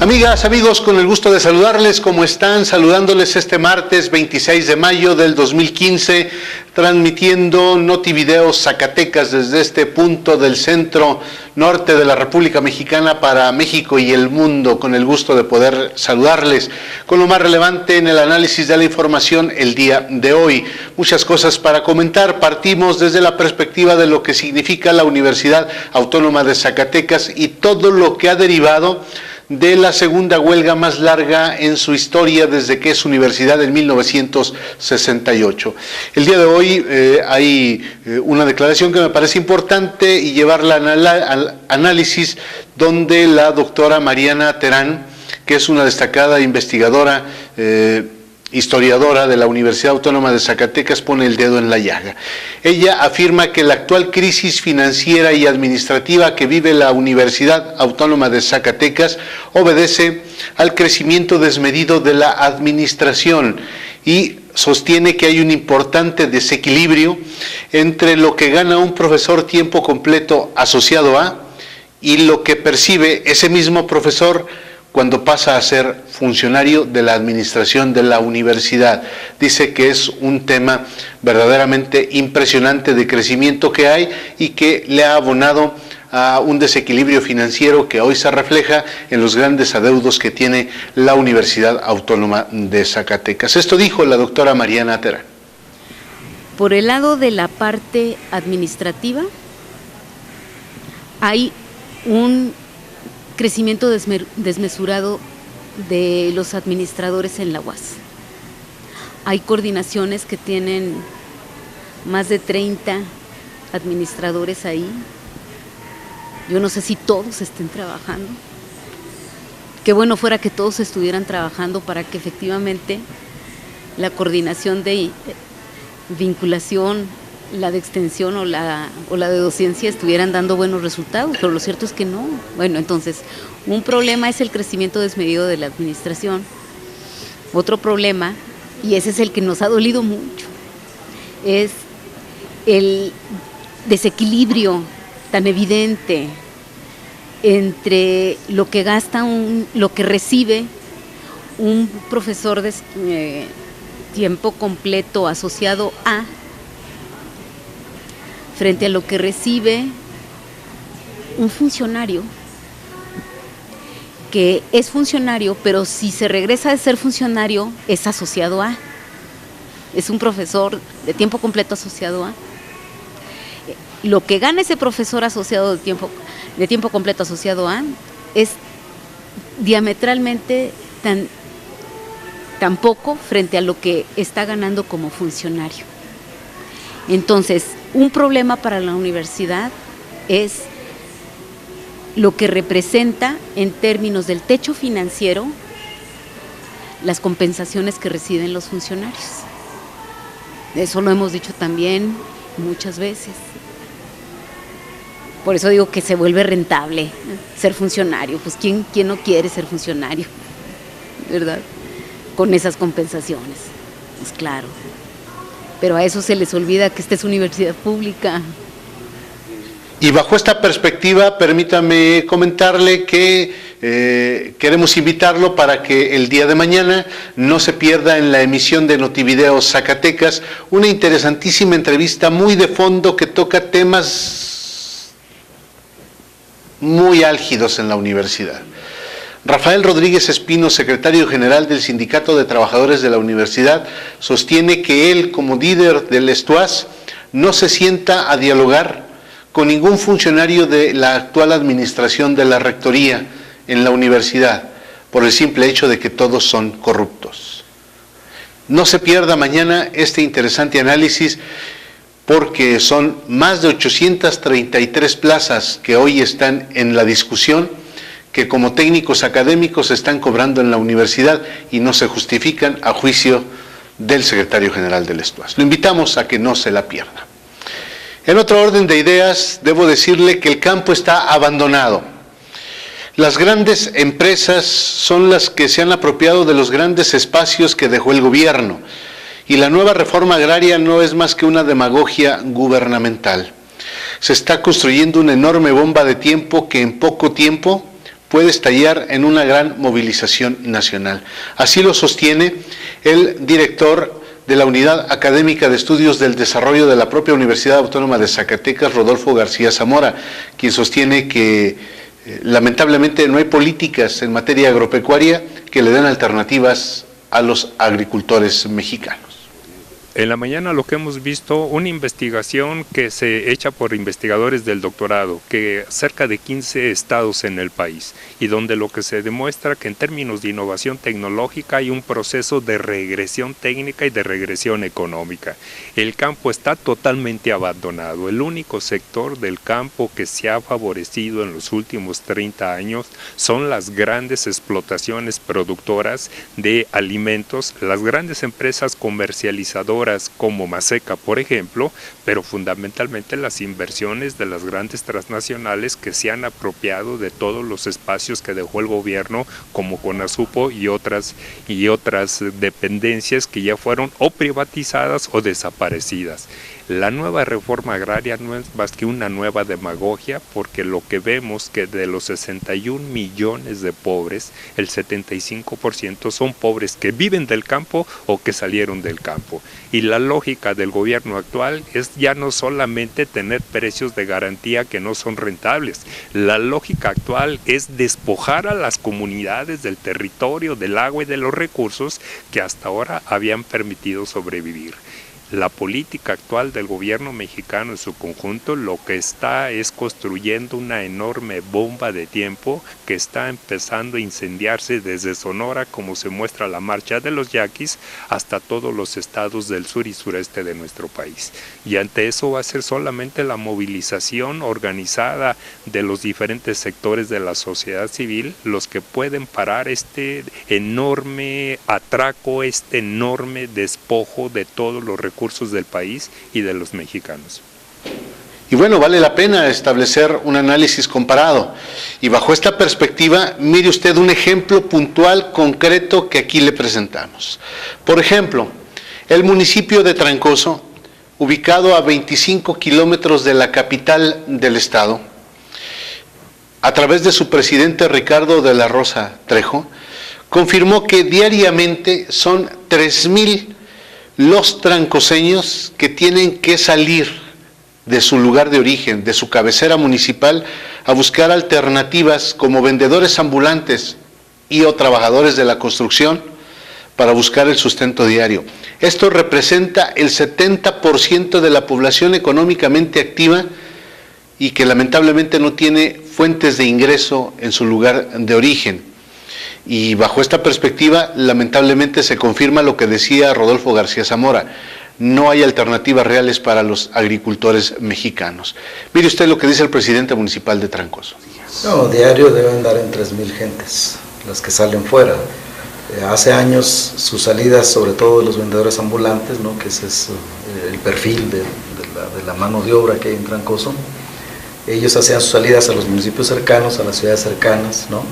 Amigas, amigos, con el gusto de saludarles. ¿Cómo están? Saludándoles este martes 26 de mayo del 2015, transmitiendo Notivideo Zacatecas desde este punto del centro norte de la República Mexicana para México y el mundo, con el gusto de poder saludarles con lo más relevante en el análisis de la información el día de hoy. Muchas cosas para comentar. Partimos desde la perspectiva de lo que significa la Universidad Autónoma de Zacatecas y todo lo que ha derivado de la segunda huelga más larga en su historia desde que es universidad en 1968. El día de hoy hay una declaración que me parece importante y llevarla al análisis, donde la doctora Mariana Terán, que es una destacada investigadora, historiadora de la Universidad Autónoma de Zacatecas, pone el dedo en la llaga. Ella afirma que la actual crisis financiera y administrativa que vive la Universidad Autónoma de Zacatecas obedece al crecimiento desmedido de la administración y sostiene que hay un importante desequilibrio entre lo que gana un profesor tiempo completo asociado a y lo que percibe ese mismo profesor cuando pasa a ser funcionario de la administración de la universidad. Dice que es un tema verdaderamente impresionante de crecimiento que hay y que le ha abonado a un desequilibrio financiero que hoy se refleja en los grandes adeudos que tiene la Universidad Autónoma de Zacatecas. Esto dijo la doctora Mariana Terán. Por el lado de la parte administrativa, hay un crecimiento desmesurado de los administradores en la UAS. Hay coordinaciones que tienen más de 30 administradores ahí. Yo no sé si todos estén trabajando. Qué bueno fuera que todos estuvieran trabajando para que efectivamente la coordinación de vinculación, la de extensión o la de docencia estuvieran dando buenos resultados, pero lo cierto es que no. Bueno, entonces, un problema es el crecimiento desmedido de la administración. Otro problema, y ese es el que nos ha dolido mucho, es el desequilibrio tan evidente entre lo que gasta lo que recibe un profesor de tiempo completo asociado a frente a lo que recibe un funcionario que es funcionario, pero si se regresa de ser funcionario es asociado a, es un profesor de tiempo completo asociado a. Lo que gana ese profesor asociado de tiempo completo asociado a es diametralmente tan poco frente a lo que está ganando como funcionario. Entonces, un problema para la universidad es lo que representa en términos del techo financiero las compensaciones que reciben los funcionarios. Eso lo hemos dicho también muchas veces. Por eso digo que se vuelve rentable ser funcionario. Pues ¿quién no quiere ser funcionario? ¿Verdad? Con esas compensaciones. Pues claro. Pero a eso se les olvida que esta es universidad pública. Y bajo esta perspectiva, permítame comentarle que queremos invitarlo para que el día de mañana no se pierda en la emisión de Notivideo Zacatecas una interesantísima entrevista muy de fondo que toca temas muy álgidos en la universidad. Rafael Rodríguez Espino, secretario general del Sindicato de Trabajadores de la Universidad, sostiene que él, como líder del STUAS, no se sienta a dialogar con ningún funcionario de la actual administración de la rectoría en la universidad, por el simple hecho de que todos son corruptos. No se pierda mañana este interesante análisis, porque son más de 833 plazas que hoy están en la discusión, que como técnicos académicos están cobrando en la universidad y no se justifican a juicio del secretario general del STUAS. Lo invitamos a que no se la pierda. En otro orden de ideas, debo decirle que el campo está abandonado. Las grandes empresas son las que se han apropiado de los grandes espacios que dejó el gobierno, y la nueva reforma agraria no es más que una demagogia gubernamental. Se está construyendo una enorme bomba de tiempo que en poco tiempo puede estallar en una gran movilización nacional. Así lo sostiene el director de la Unidad Académica de Estudios del Desarrollo de la propia Universidad Autónoma de Zacatecas, Rodolfo García Zamora, quien sostiene que lamentablemente no hay políticas en materia agropecuaria que le den alternativas a los agricultores mexicanos. En la mañana lo que hemos visto, una investigación que se echa por investigadores del doctorado, que cerca de 15 estados en el país, y donde lo que se demuestra que en términos de innovación tecnológica hay un proceso de regresión técnica y de regresión económica. El campo está totalmente abandonado. El único sector del campo que se ha favorecido en los últimos 30 años son las grandes explotaciones productoras de alimentos, las grandes empresas comercializadoras como Maseca, por ejemplo, pero fundamentalmente las inversiones de las grandes transnacionales que se han apropiado de todos los espacios que dejó el gobierno, como Conasupo y otras dependencias que ya fueron o privatizadas o desaparecidas. La nueva reforma agraria no es más que una nueva demagogia, porque lo que vemos que de los 61 millones de pobres, el 75% son pobres que viven del campo o que salieron del campo. Y la lógica del gobierno actual es ya no solamente tener precios de garantía que no son rentables. La lógica actual es despojar a las comunidades del territorio, del agua y de los recursos que hasta ahora habían permitido sobrevivir. La política actual del gobierno mexicano en su conjunto lo que está es construyendo una enorme bomba de tiempo que está empezando a incendiarse desde Sonora, como se muestra la marcha de los yaquis, hasta todos los estados del sur y sureste de nuestro país. Y ante eso va a ser solamente la movilización organizada de los diferentes sectores de la sociedad civil los que pueden parar este enorme atraco, este enorme despojo de todos los recursos del país y de los mexicanos. Y bueno, vale la pena establecer un análisis comparado. Y bajo esta perspectiva, mire usted un ejemplo puntual, concreto, que aquí le presentamos. Por ejemplo, el municipio de Trancoso, ubicado a 25 kilómetros de la capital del estado, a través de su presidente Ricardo de la Rosa Trejo, confirmó que diariamente son 3,000 los trancoseños que tienen que salir de su lugar de origen, de su cabecera municipal, a buscar alternativas como vendedores ambulantes y o trabajadores de la construcción para buscar el sustento diario. Esto representa el 70% de la población económicamente activa y que lamentablemente no tiene fuentes de ingreso en su lugar de origen. Y bajo esta perspectiva, lamentablemente se confirma lo que decía Rodolfo García Zamora: no hay alternativas reales para los agricultores mexicanos. Mire usted lo que dice el presidente municipal de Trancoso. No, diario deben dar en 3,000 gentes, las que salen fuera. Hace años sus salidas, sobre todo de los vendedores ambulantes, ¿no?, que ese es el perfil de la mano de obra que hay en Trancoso, ellos hacían sus salidas a los municipios cercanos, a las ciudades cercanas, ¿no?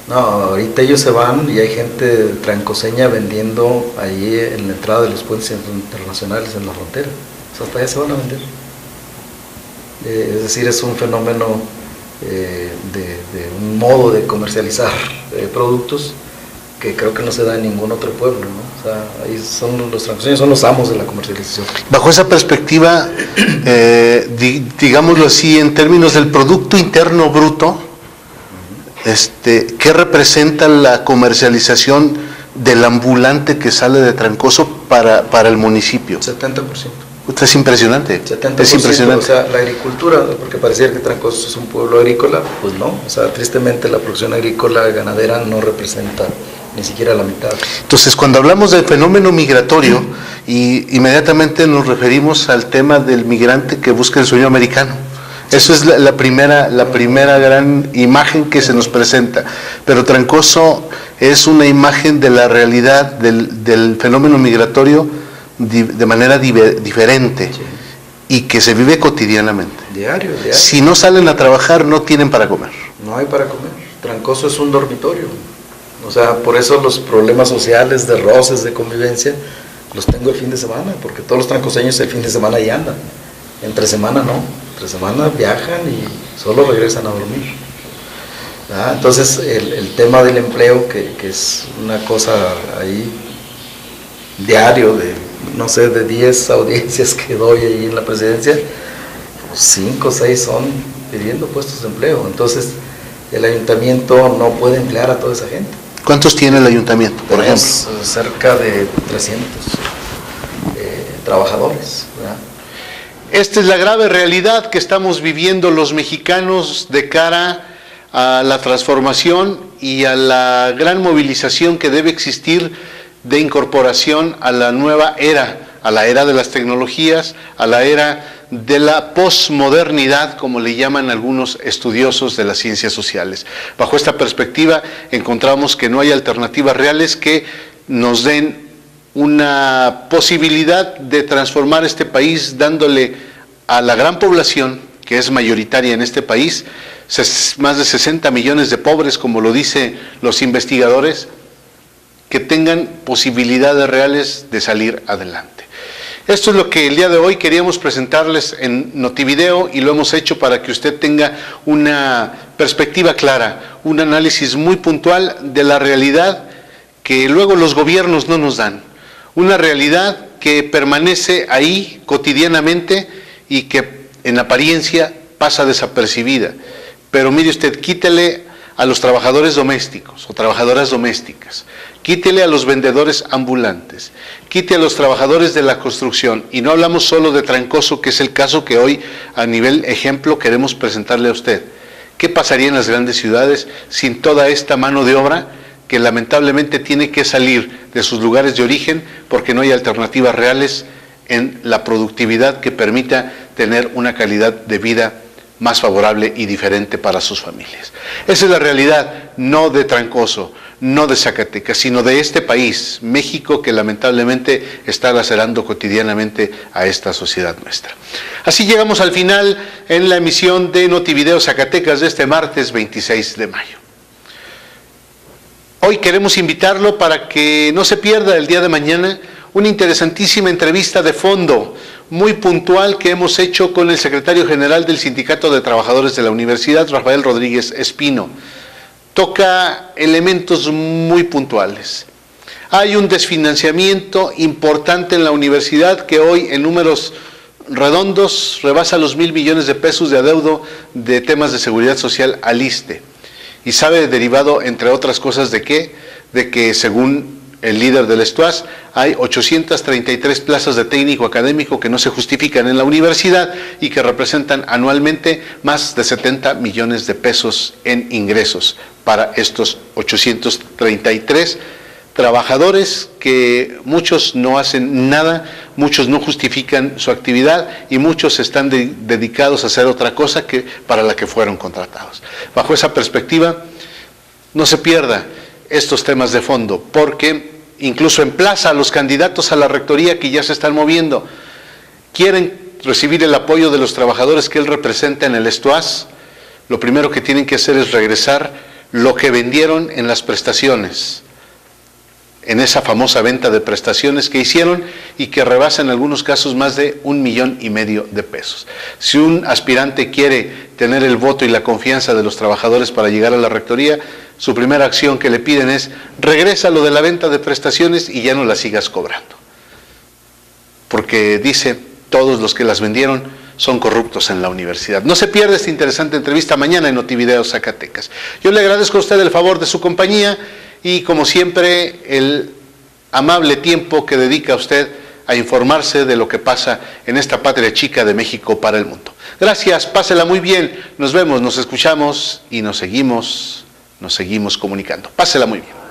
No, ahorita ellos se van y hay gente trancoseña vendiendo ahí en la entrada de los puentes internacionales en la frontera. O sea, hasta allá se van a vender. Es decir, es un fenómeno de un modo de comercializar productos que creo que no se da en ningún otro pueblo, ¿no? O sea, ahí son los trancoseños, son los amos de la comercialización. Bajo esa perspectiva, digámoslo así, en términos del Producto Interno Bruto, ¿qué representa la comercialización del ambulante que sale de Trancoso para el municipio? 70%. Usted es impresionante. 70%, es impresionante. O sea, la agricultura, porque pareciera que Trancoso es un pueblo agrícola, pues no. O sea, tristemente la producción agrícola ganadera no representa ni siquiera la mitad. Entonces, cuando hablamos del fenómeno migratorio, inmediatamente nos referimos al tema del migrante que busca el sueño americano. Eso es la primera gran imagen que se nos presenta. Pero Trancoso es una imagen de la realidad del fenómeno migratorio de manera diferente, sí, y que se vive cotidianamente. Diario. Si no salen a trabajar, no tienen para comer. No hay para comer. Trancoso es un dormitorio. O sea, por eso los problemas sociales, de roces, de convivencia, los tengo el fin de semana, porque todos los trancoseños el fin de semana ahí andan. Entre semana no. Entre semana viajan y solo regresan a dormir. Entonces el tema del empleo, que es una cosa ahí diario de, no sé, de 10 audiencias que doy ahí en la presidencia, 5 o 6 son pidiendo puestos de empleo. Entonces el ayuntamiento no puede emplear a toda esa gente. ¿Cuántos tiene el ayuntamiento, por ejemplo? Cerca de 300 trabajadores, ¿verdad? Esta es la grave realidad que estamos viviendo los mexicanos de cara a la transformación y a la gran movilización que debe existir de incorporación a la nueva era, a la era de las tecnologías, a la era de la posmodernidad, como le llaman algunos estudiosos de las ciencias sociales. Bajo esta perspectiva encontramos que no hay alternativas reales que nos den una posibilidad de transformar este país, dándole a la gran población, que es mayoritaria en este país, más de 60 millones de pobres, como lo dicen los investigadores, que tengan posibilidades reales de salir adelante. Esto es lo que el día de hoy queríamos presentarles en Notivideo, y lo hemos hecho para que usted tenga una perspectiva clara, un análisis muy puntual de la realidad que luego los gobiernos no nos dan. Una realidad que permanece ahí cotidianamente y que en apariencia pasa desapercibida. Pero mire usted, quítele a los trabajadores domésticos o trabajadoras domésticas, quítele a los vendedores ambulantes, quite a los trabajadores de la construcción, y no hablamos solo de Trancoso, que es el caso que hoy a nivel ejemplo queremos presentarle a usted. ¿Qué pasaría en las grandes ciudades sin toda esta mano de obra que lamentablemente tiene que salir de sus lugares de origen porque no hay alternativas reales en la productividad que permita tener una calidad de vida más favorable y diferente para sus familias? Esa es la realidad, no de Trancoso, no de Zacatecas, sino de este país, México, que lamentablemente está lacerando cotidianamente a esta sociedad nuestra. Así llegamos al final en la emisión de Notivideo Zacatecas de este martes 26 de mayo. Hoy queremos invitarlo para que no se pierda el día de mañana una interesantísima entrevista de fondo, muy puntual, que hemos hecho con el secretario general del Sindicato de Trabajadores de la Universidad, Rafael Rodríguez Espino. Toca elementos muy puntuales. Hay un desfinanciamiento importante en la universidad que hoy en números redondos rebasa los 1,000 millones de pesos de adeudo de temas de seguridad social al ISSSTE. Y sabe derivado, entre otras cosas, ¿de qué? De que según el líder del STUAS, hay 833 plazas de técnico académico que no se justifican en la universidad y que representan anualmente más de 70 millones de pesos en ingresos para estos 833 trabajadores, que muchos no hacen nada, muchos no justifican su actividad y muchos están dedicados a hacer otra cosa que para la que fueron contratados. Bajo esa perspectiva, no se pierda estos temas de fondo, porque incluso emplaza a los candidatos a la rectoría que ya se están moviendo. Quieren recibir el apoyo de los trabajadores que él representa en el STUAS. Lo primero que tienen que hacer es regresar lo que vendieron en las prestaciones, en esa famosa venta de prestaciones que hicieron y que rebasa en algunos casos más de 1,5 millones de pesos. Si un aspirante quiere tener el voto y la confianza de los trabajadores para llegar a la rectoría, su primera acción que le piden es: regresa lo de la venta de prestaciones y ya no las sigas cobrando. Porque dice, todos los que las vendieron son corruptos en la universidad. No se pierda esta interesante entrevista mañana en Notivideo Zacatecas. Yo le agradezco a usted el favor de su compañía y, como siempre, el amable tiempo que dedica usted a informarse de lo que pasa en esta patria chica de México para el mundo. Gracias, pásela muy bien, nos vemos, nos escuchamos y nos seguimos comunicando. Pásela muy bien.